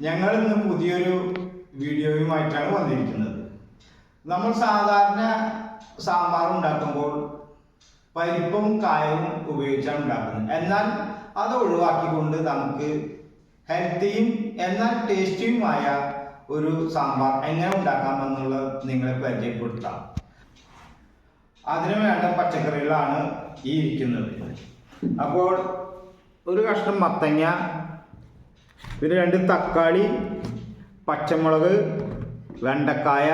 ഞങ്ങൾ ഇന്ന് പുതിയൊരു വീഡിയോയുമായിട്ടാണ് വന്നിരിക്കുന്നത്. നമ്മൾ സാധാരണ സാമ്പാർ ഉണ്ടാക്കുമ്പോൾ പരിപ്പും കായവും ഉപയോഗിച്ചാണ് ഉണ്ടാക്കുന്നത്. എന്നാൽ അത് ഒഴിവാക്കിക്കൊണ്ട് നമുക്ക് ഹെൽത്തിയും എന്നാൽ ടേസ്റ്റിയുമായ ഒരു സാമ്പാർ എങ്ങനെ ഉണ്ടാക്കാമെന്നുള്ളത് നിങ്ങളെ പരിചയപ്പെടുത്താം. അതിനു വേണ്ട പച്ചക്കറികളാണ് ഈ ഇരിക്കുന്നത്. അപ്പോൾ ഒരു കഷ്ണം മത്തങ്ങ, പിന്നെ 2 തക്കാളി, പച്ചമുളക്, വെണ്ടക്കായ,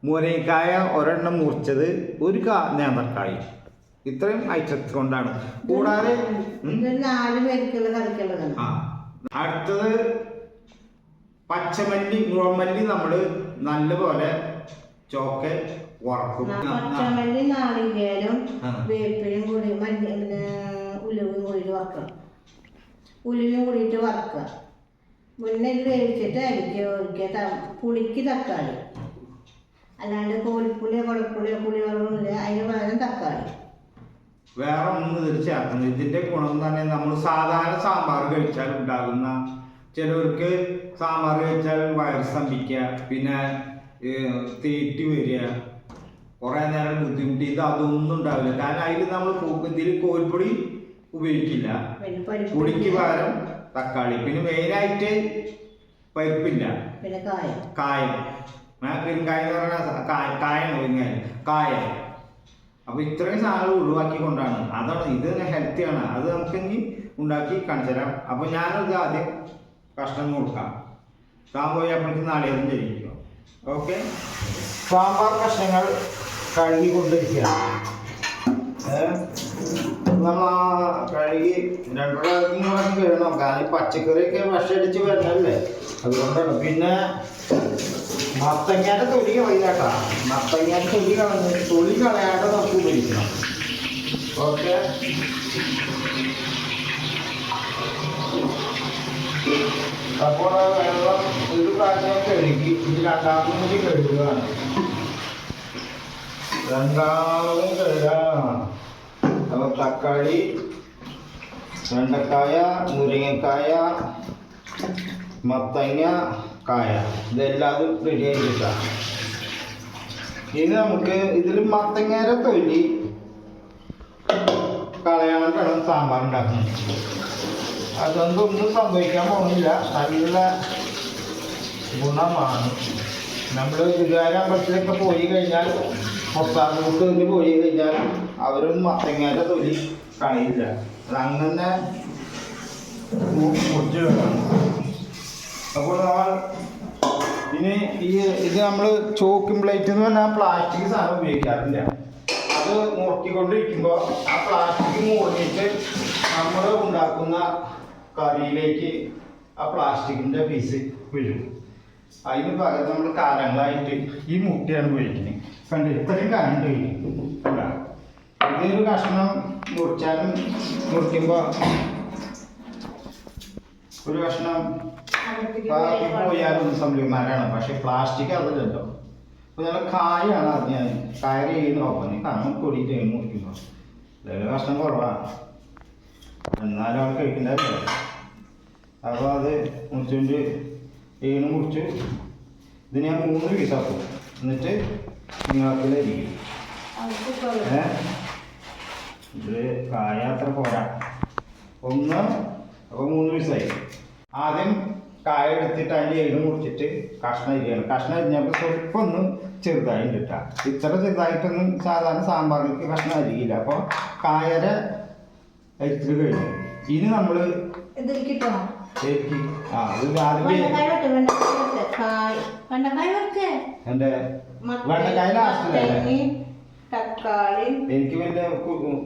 മുരിങ്ങക്കായ ഒരെണ്ണം മുറിച്ചത്, ഒരു നേന്ത്രക്കായി, ഇത്രയും ഐറ്റംസ് കൊണ്ടാണ്. കൂടാതെ അടുത്തത് പച്ചമല്ലി, മുളമല്ലി നമ്മൾ നല്ലപോലെ ചോക്കെ വറക്കും. പച്ചമല്ലി, നാളികേരം, വേപ്പിലും കൂടി ഉലുവും കൂടി വറക്കണം. ഉലുവും കൂടിയിട്ട് വറക്കുക. മുന്നേ വേവിച്ചിട്ട് ഒരിക്കുക പുളിക്ക് തക്കാളി, അല്ലാണ്ട് കോലിപ്പുളിയോ കുളപ്പുളിയോ പുളിവെള്ളമില്ല, അതിന് പകരം തക്കാളി. വേറെ ഒന്നും ഇതിൽ ചേർക്കുന്നത്. ഇതിന്റെ ഗുണം തന്നെ നമ്മൾ സാധാരണ സാമ്പാർ കഴിച്ചാൽ ഉണ്ടാകുന്ന, ചിലവർക്ക് സാമ്പാർ കഴിച്ചാൽ വയറ് സ്തംഭിക്കുക, പിന്നെ തീറ്റി വരിക, കുറേ നേരം ബുദ്ധിമുട്ടി, ഇത് അതൊന്നും ഉണ്ടാവില്ല. കാരണം അതിൽ നമ്മൾ ഇതിൽ കോൽപ്പൊടി ഉപയോഗിക്കില്ല, പൊടിക്ക് പകരം തക്കാളി, പിന്നെ മെയിനായിട്ട് പരിപ്പില്ല, പിന്നെ കായം. പെരുങ്കായ എന്ന് പറഞ്ഞാൽ കായാണ്, കായം. അപ്പൊ ഇത്രയും സാധനങ്ങൾ ഒഴിവാക്കിക്കൊണ്ടാണ്. അതാണ് ഇത് ഹെൽത്തിയാണ്. അത് നമുക്ക് ഇനി ഉണ്ടാക്കി കാണിച്ചു തരാം. അപ്പൊ ഞാനത് ആദ്യം കഷ്ണം കൊടുക്കാം. സാമ്പാർ അപ്പോഴേക്ക് നാളികേരം ജനിക്കുക. ഓക്കെ, സാമ്പാർ കഷ്ണങ്ങൾ കഴുകി കൊണ്ടിരിക്കുക. നമ്മൾ കഴുകി 2 പ്രാവശ്യം കഴുകണം. കാരണം പച്ചക്കറിയൊക്കെ വിഷടിച്ച് വരണല്ലേ, അതുകൊണ്ടാണ്. പിന്നെ മത്തങ്ങയുടെ തൊലി കളയില്ലാട്ടാ. മത്തങ്ങയുടെ തൊലി കളയാണ്ട് നമുക്ക് ഉപയോഗിക്കണം. ഓക്കെ, അപ്പോൾ വെള്ളം ഒരു പ്രാവശ്യം കഴുകി ഇത് രണ്ടാമതും കൂടി കഴുകുകയാണ്. രണ്ടാമതും കഴുകാണ്. അപ്പോൾ തക്കാളി, വെണ്ടക്കായ, മുരിങ്ങക്കായ, മത്തങ്ങ, കായ, ഇതെല്ലാം റെഡി ആയിട്ടാണ്. ഇനി നമുക്ക് ഇതിൽ മത്തങ്ങയുടെ തൊലി കളയാണ്ടാണ് സാമ്പാർ ഉണ്ടാക്കുന്നത്. അതൊന്നും സംഭവിക്കാൻ പോകുന്നില്ല, നല്ല ഗുണമാണ്. നമ്മൾ ഗുരുവായൂരമ്പലത്തിലൊക്കെ പോയി കഴിഞ്ഞാൽ, മൊത്താങ്കൂട്ടിൽ പോയി കഴിഞ്ഞാൽ അവരൊന്നും മത്തങ്ങയുടെ തൊലി കളയില്ല. അതങ്ങനെ മുറിച്ച് വെക്കണം. അപ്പോൾ നമ്മൾ ഇനി ഇത് നമ്മൾ ചോക്കിംഗ് പ്ലേറ്റ് എന്ന് പറഞ്ഞാൽ പ്ലാസ്റ്റിക് സാധനം ഉപയോഗിക്കാറില്ല. അത് മുറുക്കിക്കൊണ്ടിരിക്കുമ്പോൾ ആ പ്ലാസ്റ്റിക് മുറിഞ്ഞിട്ട് നമ്മൾ ഉണ്ടാക്കുന്ന കറിയിലേക്ക് ആ പ്ലാസ്റ്റിക്കിൻ്റെ പീസ് വീഴും. അതിന് പകരം നമ്മൾ കാലങ്ങളായിട്ട് ഈ മുട്ടയാണ് ഉപയോഗിക്കുന്നത്. കണ്ട് ഇത്രയും കാലം കഴിക്കും. കണ്ട, ഇതൊരു കഷ്ണം മുറിച്ചാലും മുറിക്കുമ്പോൾ ഒരു കഷ്ണം പോയാലും സംരംഭമാരാണ്. പക്ഷെ പ്ലാസ്റ്റിക് അതല്ലല്ലോ. അപ്പോൾ ഞങ്ങൾ കായാണ് അറിഞ്ഞാൽ കയറി ചെയ്യുന്ന നോക്കാൻ കാരണം പൊടിയിട്ട് മുറിക്കുമ്പോൾ കഷ്ണം കുറവാണ്, എന്നാലും അവൾ കഴിക്കണ്ടല്ലോ. അപ്പോൾ അത് മുറിച്ചുകൊണ്ട് മുറിച്ചു. ഇത് ഞാൻ 3 പീസാക്കും. എന്നിട്ട് നിങ്ങൾക്കിരിക്കും. ഇത് കായ അത്ര പോരാ, 1. അപ്പോൾ 3 പീസായി. ആദ്യം കായ എടുത്തിട്ട് അതിൻ്റെ മുറിച്ചിട്ട് കഷ്ണം അരിയാണ്. കഷ്ണം അരിഞ്ഞപ്പോൾ സ്വല്പം ഒന്ന് ചെറുതായി കിട്ടാം. ഇത്ര ചെറുതായിട്ടൊന്നും സാധാരണ സാമ്പാറിലേക്ക് കഷ്ണം അരിയില്ല. അപ്പോൾ കായര അരിച്ചിട്ട് കഴിഞ്ഞു. ഇനി നമ്മൾ എൻ്റെ വെണ്ടക്കായ ലാസ്റ്റിലല്ലേ. എനിക്ക് വലിയ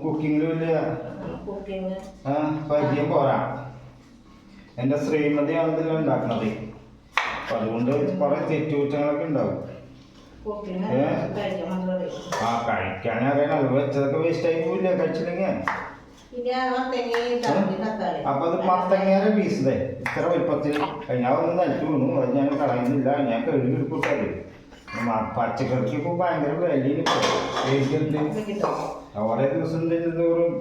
കുക്കിങ്ങിൽ വലിയ പരിചയം പോരാ. എൻ്റെ ശ്രീമതിയാണ് ഇതെല്ലാം ഉണ്ടാക്കുന്നത്. അപ്പം അതുകൊണ്ട് കുറെ തെറ്റുകുറ്റങ്ങളൊക്കെ ഉണ്ടാവും. കഴിക്കാനറിയണം. അത് വെച്ചതൊക്കെ വേസ്റ്റ് ആയി പോയില്ല കഴിച്ചില്ലെങ്കിൽ. അപ്പൊ അത് മത്തങ്ങയുടെ പീസ് ഇത്ര വലുപ്പത്തിൽ ഞാൻ ഒന്ന് നിലത്ത് വീണു. അത് ഞാൻ കളയുന്നില്ല, ഞാൻ കഴുകി എടുക്കൂട്ടത്. പച്ചക്കറിക്ക് ഭയങ്കര വിലയിൽ ഓരോ ദിവസം തോറും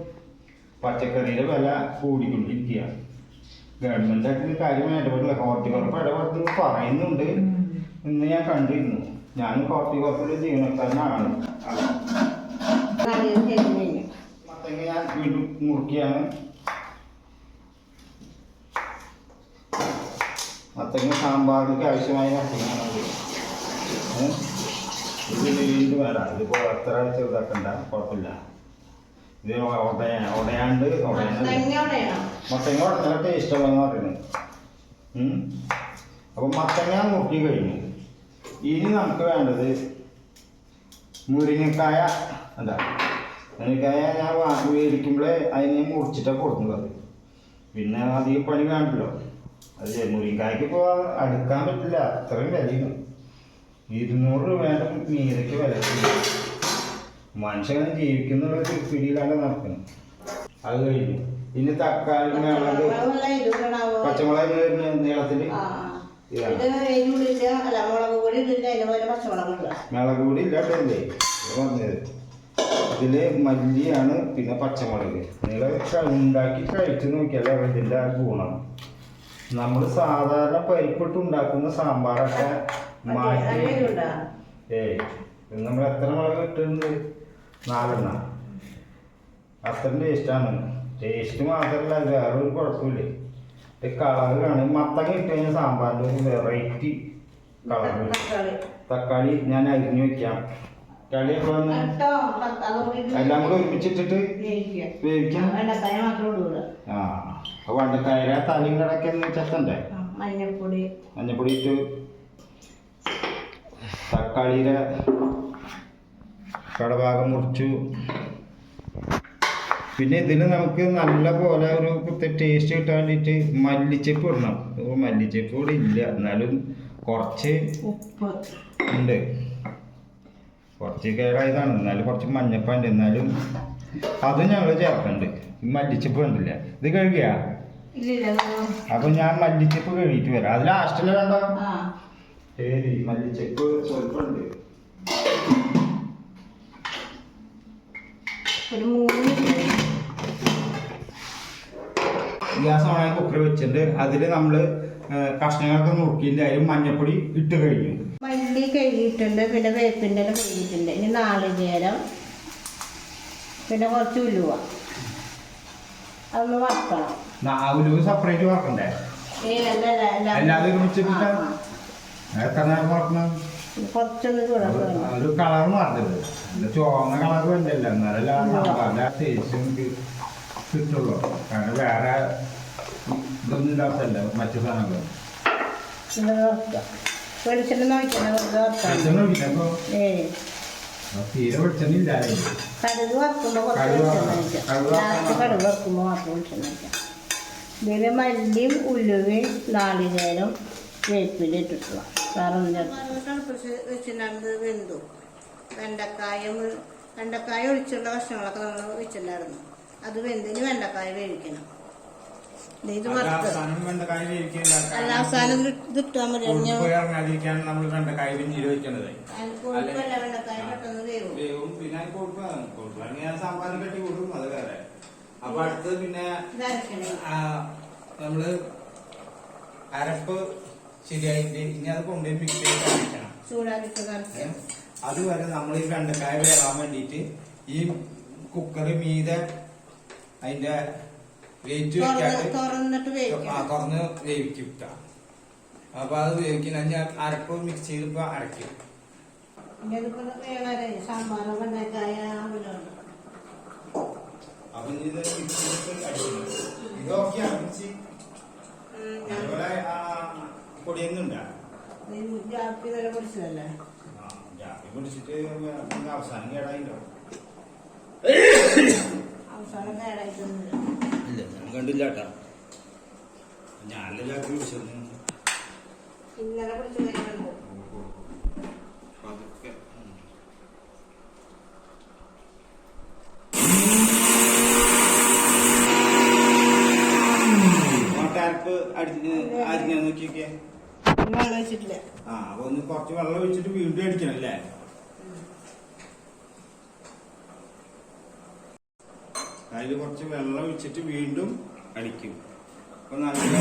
പച്ചക്കറിയുടെ വില കൂടിക്കൊണ്ടിരിക്കുകയാണ്. ഗവൺമെന്റ് ആയിട്ട് കാര്യം ഇടപെടില്ല. ഹോർട്ടികോർപ്പ് ഇടപെടുന്നു പറയുന്നുണ്ട് എന്ന് ഞാൻ കണ്ടിരുന്നു. ഞാൻ ഹോർട്ടികോർപ്പിലെ ജീവനക്കാരനാണ്. മത്തങ്ങ ഞാൻ വീണ്ടും മുറുക്കിയാണ്. മത്തങ്ങ സാമ്പാറിലേക്ക് ആവശ്യമായ മത്തങ്ങയാണത്. ഇത് വീണ്ടും വേണ്ട. ഇതിപ്പോൾ എത്ര ചെറുതാക്കണ്ട, കുഴപ്പമില്ല. ഇത് ഉടയാണ്ട് മത്തങ്ങ ഉടഞ്ഞ ടേസ്റ്റ് ഉള്ളതെന്ന് പറയുന്നത്. അപ്പം മത്തങ്ങ മുറുക്കി കഴിഞ്ഞു. ഇനി നമുക്ക് വേണ്ടത് മുരിങ്ങക്കായ. എന്താ മുരിങ്ങക്കായ ഞാൻ മേടിക്കുമ്പോഴേ അതിനെ മുറിച്ചിട്ടാണ് കൊടുക്കുന്നത്. പിന്നെ അധികം പണി വേണ്ടല്ലോ. അത് മുരിങ്ങക്കായ്ക്ക് ഇപ്പോൾ അടുക്കാൻ പറ്റില്ല, അത്രയും വിലയാണ്. 200 രൂപേൻ്റെ മീരയ്ക്ക് വില. മനുഷ്യനെ ജീവിക്കുന്നുള്ളൊരു പിടിയിലാണ് നടക്കുന്നത്. അത് കഴിഞ്ഞു. ഇനി തക്കാളി, മുളക്, പച്ചമുളക് നീളത്തിൽ. മുളക് പൊടി ഇല്ലാട്ടല്ലേ പറഞ്ഞത്. ഇതില് മല്ലിയാണ്, പിന്നെ പച്ചമുളക്. നിങ്ങൾ ഉണ്ടാക്കി കഴിച്ചു നോക്കിയാലേ ഇതിൻ്റെ ആ ഗുണം. നമ്മൾ സാധാരണ പരിപ്പിട്ട് ഉണ്ടാക്കുന്ന സാമ്പാറൊക്കെ മാറ്റി. നമ്മൾ എത്ര മുളക് ഇട്ടിട്ടുണ്ട്? 4 അത്ര ടേസ്റ്റാണ്. ടേസ്റ്റ് മാത്രമല്ല, വേറൊരു കുഴപ്പമില്ല. കളർ കാണും. മത്തങ്ങ ഇട്ട് കഴിഞ്ഞാൽ സാമ്പാറിൻ്റെ ഒരു വെറൈറ്റി കളർ. തക്കാളി ഞാൻ അരിഞ്ഞു വെക്കാം. കളിയൊക്കെ വന്ന് എല്ലാം കൂടെ ഒരുമിച്ചിട്ടിട്ട് വേവിക്കാം. ആ അപ്പൊ വണ്ടക്കായ തലയും കിടക്കെന്ന് ചെത്തണ്ടേ? മഞ്ഞപ്പൊടി ഇട്ട് തക്കാളിയുടെ കടഭാഗം മുറിച്ചു. പിന്നെ ഇതിൽ നമുക്ക് നല്ല പോലെ ഒരു ടേസ്റ്റ് കിട്ടാൻ വേണ്ടിയിട്ട് മല്ലിച്ചപ്പ് ഇടണം. മല്ലിച്ചപ്പ് കൂടി ഇല്ല, എന്നാലും കുറച്ച് ഉപ്പ് ഉണ്ട്. കുറച്ച് കേടായതാണ്, എന്നാലും കുറച്ച് മഞ്ഞപ്പുണ്ട്. എന്നാലും അതും ഞങ്ങൾ ചേർക്കുന്നുണ്ട്. മല്ലിച്ചപ്പ് കണ്ടില്ല. ഇത് കഴുകിയ അപ്പൊ ഞാൻ മല്ലിച്ചപ്പ് കഴുകിയിട്ട് വരാം. അത് ലാസ്റ്റില് വേണ്ടോ? ശരി, മല്ലിച്ചപ്പ് സ്വല്പുണ്ട്. ഗ്യാസ് ഓണായി കുക്കർ വെച്ചിട്ടുണ്ട്. അതിൽ നമ്മൾ കഷ്ണങ്ങളൊക്കെ നുറുക്കിയിട്ട് അതിൽ മഞ്ഞപ്പൊടി ഇട്ട് കഴിഞ്ഞു. മല്ലി കഴുകിയിട്ടുണ്ട്, പിന്നെ വേപ്പിൻ്റെ കഴുകിയിട്ടുണ്ട്. ഇനി നാളികേരം, പിന്നെ കുറച്ച് ഉലുവ, അതൊന്ന് വറക്കണം. ഉലുവ സെപ്പറേറ്റ് വറക്കണ്ടേ? എല്ലാവരും ഒരുമിച്ചിട്ട് എത്ര നേരം വറക്കണം? കുറച്ചൊന്ന് ചൂടാക്കണം. ഒരു കളർ മാറരുത്. ചുവന്ന കളർ വേണ്ടല്ല, എന്നാലല്ല ടേസ്റ്റ് നമുക്ക് കിട്ടുള്ളൂ. കാരണം വേറെ ഇതൊന്നും ഇല്ലാത്തല്ല മറ്റു സാധനങ്ങൾ. വെളിച്ചെണ്ണ തീരെ വെളിച്ചെണ്ണില്ല. കടുക് വറുക്കുമ്പോൾ കുറച്ച് കടുക് വറുക്കുമ്പോൾ മാത്രം വെളിച്ചെണ്ണ വയ്ക്കാം. ഇതിൽ മല്ലിയും ഉലുവയും നാളികേരം വേപ്പില ഇട്ടിട്ടുള്ള വേറെ തിളപ്പിച്ച് വെച്ചിട്ടുണ്ടായിരുന്നത് വെന്തു. വെണ്ടക്കായ ഒഴിച്ചുള്ള ഭക്ഷണങ്ങളൊക്കെ നമ്മൾ വെച്ചിട്ടുണ്ടായിരുന്നു. അത് വെന്തിന് വെണ്ടക്കായ വേവിക്കണം. ഇത് അവസാനം ഇതിട്ടാൽ മതി. വെണ്ടക്കായ പെട്ടെന്ന് വേവും. സാമ്പാറിന് കെട്ടി കൊടുക്കും. അത് വേറെ. അപ്പൊ അടുത്ത് പിന്നെ നമ്മള് അരപ്പ് ശരിയായിട്ട് ഇനി അത് കൊണ്ടുപോയി മിക്സ് ചെയ്ത് കഴിക്കണം. ചൂടാക്കിട്ട് അതുവരെ നമ്മൾ ഈ വെണ്ടക്കായ വേവാൻ വേണ്ടിയിട്ട് ഈ കുക്കറ് മീതെ അതിന്റെ വെയിറ്റ് തുറന്ന് വേവിക്കും. അപ്പൊ അത് വേവിക്കുന്ന ഞാൻ അരപ്പ് മിക്സ് ചെയ്തിപ്പോ അരക്കും. സാമ്പാറോ വെണ്ടക്കായ അപ്പൊ ഇത് മിക്സ് ചെയ്തിട്ട് അടിക്കണം. ഇതൊക്കെയാണ് മിക്സി. അതുപോലെ പൊടിയൊന്നുമില്ല. ജാപ്പി വില പൊടിച്ചതല്ലേ? ജാപ്പി പൊടിച്ചിട്ട് അവസാനം കേടായിട്ടോ? അവസാനം കേടായിട്ടൊന്നുമില്ല. ഇല്ല, ഞാൻ കണ്ടില്ല കേട്ടാ. ഞാനല്ല ജാപ്പി പിടിച്ചത്. ഇന്നലെ പിടിച്ചു കഴിഞ്ഞുണ്ട്. അരിഞ്ഞ നോക്കിയൊക്കെ വെള്ളം ഒഴിച്ചിട്ടില്ല. അപ്പൊ ഒന്ന് കുറച്ച് വെള്ളം ഒഴിച്ചിട്ട് വീണ്ടും അടിക്കണം അല്ലേ? അതിൽ കുറച്ച് വെള്ളം ഒഴിച്ചിട്ട് വീണ്ടും അടിക്കും. അപ്പോൾ നല്ല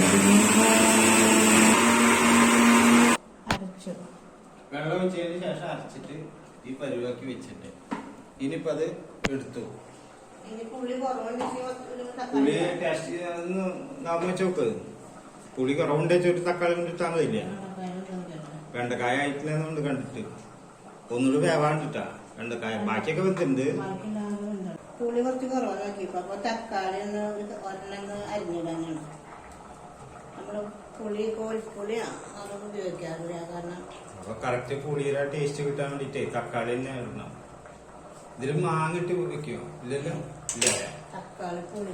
അരച്ചു. വെള്ളം ഒഴിച്ചതിന് ശേഷം അരച്ചിട്ട് ഈ പരുവാക്കി വെച്ചിട്ട് ഇനിയിപ്പോൾ അത് എടുത്തു. ഇനി പുളി കുറവുണ്ടെങ്കിൽ പുളി ടേസ്റ്റ് ഒന്ന് നാമ വെച്ച് നോക്ക്. പുളി കുറവുണ്ട് വെച്ചിട്ട് തക്കാളി കൊണ്ട് ഇട്ടാൽ മതിയില്ല. വെണ്ടക്കായ ആയിട്ടില്ലെന്നുണ്ട് കണ്ടിട്ട് ഒന്നുകൂടി വേവാണ്ടിട്ടാ വെണ്ടക്കായ. ബാക്കിയൊക്കെ വെന്തുണ്ട്. പുളി കുറച്ച് കുറവ് നോക്കിയപ്പോ അപ്പൊ തക്കാളി ഒന്ന് ഒരെണ്ണം അരിഞ്ഞിടാനാണ്. നമ്മള് പുളി കോഴിപ്പുളി അതൊന്നും ഉപയോഗിക്കാറില്ല. കാരണം അപ്പൊ കറക്റ്റ് പുളിയുടെ ടേസ്റ്റ് കിട്ടാൻ വേണ്ടിട്ടേ തക്കാളി തന്നെ ഇടണം. ഇതില് മാങ്ങ ഇട്ട് വെക്കോ? ഇല്ലല്ലോ. ഇല്ല. തക്കാളി പുളി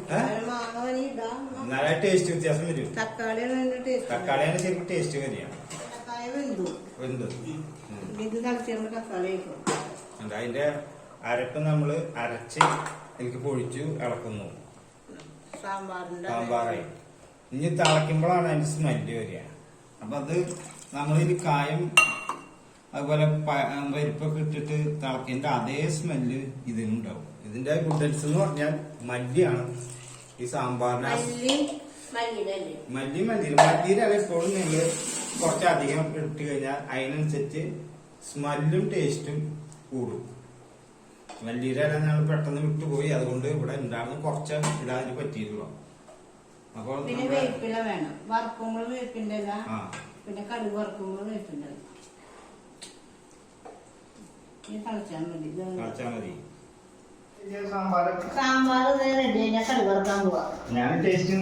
മാങ്ങ ഇടാം. നല്ല ടേസ്റ്റ് വ്യത്യാസം വരും. തക്കാളിയാണ് ടേസ്റ്റ്. തക്കാളിയാണ് ശരിക്കും ടേസ്റ്റ് വരിക. തക്കാളി വെന്തു ഇത് കളിച്ചുകൊണ്ട് തക്കാളി വെക്കും. അതിന്റെ അരപ്പ് നമ്മള് അരച്ച് എനിക്ക് പൊഴിച്ചു ഇളക്കുന്നു. സാമ്പാറായി. ഇനി തിളയ്ക്കുമ്പോഴാണ് അതിന്റെ സ്മെല്ല് വരിക. അപ്പൊ അത് നമ്മളിത് കായം അതുപോലെ പരിപ്പൊക്കെ ഇട്ടിട്ട് തിളക്കിന്റെ അതേ സ്മെല്ല് ഇതിനുണ്ടാവും. ഇതിന്റെ ഗുഡൻസ് എന്ന് പറഞ്ഞാൽ മല്ലിയാണ് ഈ സാമ്പാറിന്. മല്ലിയില എപ്പോഴും നിങ്ങൾ കുറച്ചധികം ഇട്ട് കഴിഞ്ഞാൽ അതിനനുസരിച്ച് സ്മെല്ലും ടേസ്റ്റും കൂടും. മല്ലിയില ഞങ്ങൾ പെട്ടെന്ന് വിട്ടുപോയി. അതുകൊണ്ട് ഇവിടെ ഉണ്ടാകുന്ന കുറച്ച് ഇടാൻ പറ്റിയിട്ടുള്ളൂ. അപ്പോൾ പിന്നെ വേപ്പില വേണം. വറുക്കുമ്പോൾ വേപ്പിന്റെ ഇല, പിന്നെ കടുക് വറുക്കുമ്പോൾ വേപ്പിന്റെ ഇല. കളിച്ചാൽ മതി. സാമ്പാർ റെഡി കഴിഞ്ഞാൽ കടുക് വറുക്കാൻ പോവാ. ഞാൻ ടേസ്റ്റ്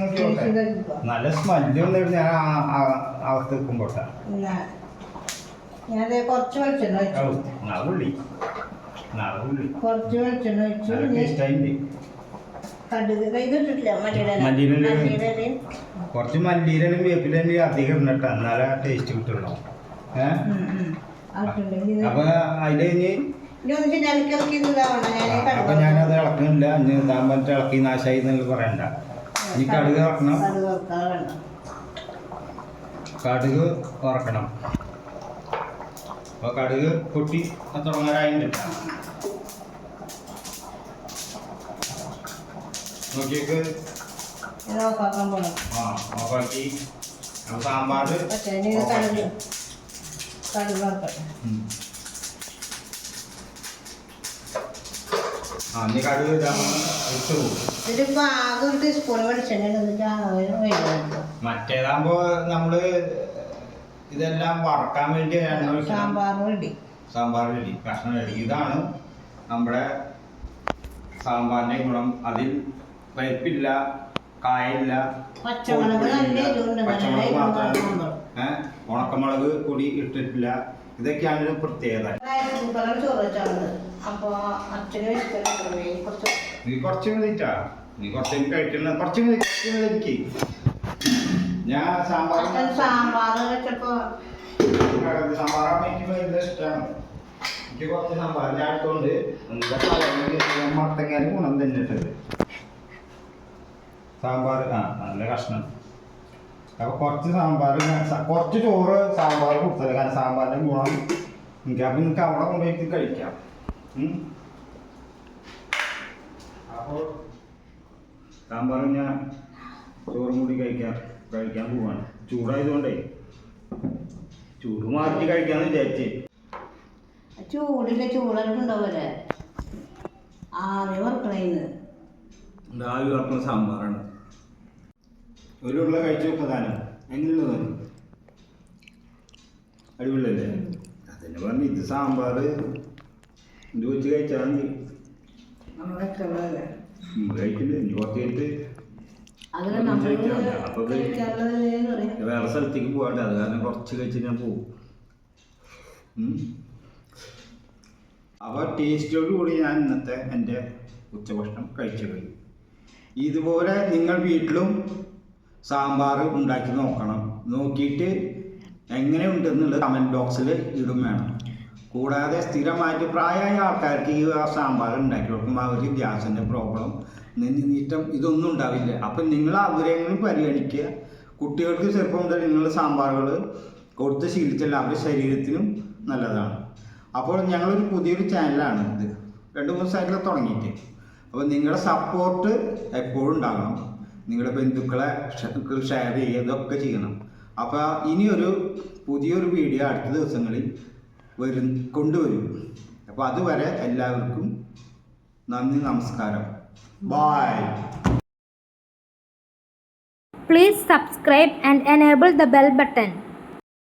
നല്ല സ്മെല്ലും ഞാൻ അവസ്ഥ വെക്കുമ്പോട്ടാ. ഞാനത് കുറച്ച് വെളിച്ചെണ്ണ വെച്ചു. കുറച്ച് വെളിച്ചെണ്ണ വെച്ചു. കടുക് ഇതിട്ടിട്ടില്ല. മല്ലിയില കുറച്ച് മല്ലിയിലും വേപ്പിലും അധികം ഇടണ്ട. എന്നാലേ ടേസ്റ്റ് കിട്ടുള്ളൂ. അപ്പൊ അതില് അപ്പൊ ഞാനത് ഇളക്കുന്നില്ല. ഇനി ഇതാൻ പറ്റ ഇളക്കി നാശായി എന്നൊക്കെ പറയണ്ട. ഇനി കടുക് ഇറക്കണം. കടുക് വറക്കണം. അപ്പൊ കടുക് പൊട്ടി തുടങ്ങാനായിട്ട് നോക്കിയേക്ക്. നോക്കി സാമ്പാർ കടുക് വറുക്കട്ടെ. ഇതിപ്പോ ആകെ ഒരു ടീസ്പൂൺ വെളിച്ചെണ്ണ. മറ്റേതാകുമ്പോ നമ്മള് ഇതെല്ലാം വറക്കാൻ വേണ്ടി സാമ്പാർ റെഡി കഷ്ണം റെഡി. ഇതാണ് നമ്മുടെ സാമ്പാറിന്റെ ഗുണം. അതിൽ പരിപ്പില്ല, കായില്ല, പച്ചമുളക് മാത്രമാണ്. ഉണക്കമുളക് പൊടി ഇട്ടിട്ടില്ല. ഇതൊക്കെയാണ് ഒരു പ്രത്യേകത. നീ കുറച്ച് മതിട്ടാ. നീ കുറച്ച് കഴിക്കുന്ന കുറച്ച് മതി. ഞാൻ സാമ്പാറാകുമ്പോ എനിക്ക് ഭയങ്കര ഇഷ്ടമാണ്. എനിക്ക് കുറച്ച് സാമ്പാർ ഞാൻ എടുത്തോണ്ട് മത്തങ്ങാനും ഗുണം തന്നെ ഇട്ടത് സാമ്പാർ. നല്ല കഷ്ണം. അപ്പൊ കുറച്ച് സാമ്പാർ, കുറച്ച് ചോറ് സാമ്പാർ കൊടുത്തത്. കാരണം സാമ്പാറിന്റെ ഗുണം എനിക്ക്. അപ്പൊ നിങ്ങൾക്ക് അവിടെ കൊണ്ടുപോയിട്ട് കഴിക്കാം. അപ്പോൾ സാമ്പാർ ഞാൻ ചോറും കൂടി കഴിക്കാൻ പോവാണ്. ചൂടായതുകൊണ്ടേ ചൂട് മാറ്റി കഴിക്കാന്ന് വിചാരിച്ചേ. ചൂടായിട്ടുണ്ടാവല്ലേ ആവി വറക്കണേന്ന്. ആവി വറക്കുന്ന സാമ്പാറാണ്. ഒരു ഉരുള കഴിച്ചു പ്രധാനം എങ്ങനെയുള്ളതാണ്. അടിപൊളിയല്ലേ? അതിന് പറഞ്ഞ് ഇത് സാമ്പാർ ഇത് വെച്ച് കഴിച്ചാൽ മതി. കഴിക്കില്ല. ഇനി കുറച്ച് കഴിഞ്ഞിട്ട് വേറെ സ്ഥലത്തേക്ക് പോകാണ്ട്. അത് കാരണം കുറച്ച് കഴിച്ച് ഞാൻ പോകും. അപ്പോൾ ടേസ്റ്റോട് കൂടി ഞാൻ ഇന്നത്തെ എൻ്റെ ഉച്ചഭക്ഷണം കഴിച്ചു കഴിഞ്ഞു. ഇതുപോലെ നിങ്ങൾ വീട്ടിലും സാമ്പാർ ഉണ്ടാക്കി നോക്കണം. നോക്കിയിട്ട് എങ്ങനെയുണ്ടെന്നുള്ളത് കമൻറ്റ് ബോക്സിൽ ഇടും വേണം. കൂടാതെ സ്ഥിരമായിട്ട് പ്രായമായ ആൾക്കാർക്ക് ഈ സാമ്പാർ ഉണ്ടാക്കി കൊടുക്കുമ്പോൾ അവർക്ക് ഗ്യാസിൻ്റെ പ്രോബ്ലം, നെഞ്ഞുനീട്ടം ഇതൊന്നും ഉണ്ടാവില്ല. അപ്പം നിങ്ങൾ അവരെങ്കിലും പരിഗണിക്കുക. കുട്ടികൾക്ക് ചെറുപ്പം മുതൽ നിങ്ങൾ സാമ്പാറുകൾ കൊടുത്ത് ശീലിച്ചാൽ അവരുടെ ശരീരത്തിനും നല്ലതാണ്. അപ്പോൾ ഞങ്ങളൊരു പുതിയൊരു ചാനലാണ് ഇത്. 2-3 ദിവസമായിട്ടുള്ള തുടങ്ങിയിട്ട്. അപ്പോൾ നിങ്ങളുടെ സപ്പോർട്ട് എപ്പോഴും ഉണ്ടാകണം. നിങ്ങളുടെ ബന്ധുക്കളെ ഷെയർ ചെയ്യുക, ഇതൊക്കെ ചെയ്യണം. അപ്പോൾ ഇനിയൊരു പുതിയൊരു വീഡിയോ അടുത്ത ദിവസങ്ങളിൽ കൊണ്ടുവരും. അപ്പോൾ അതുവരെ എല്ലാവർക്കും നന്ദി, നമസ്കാരം, by. Please subscribe and enable the bell button.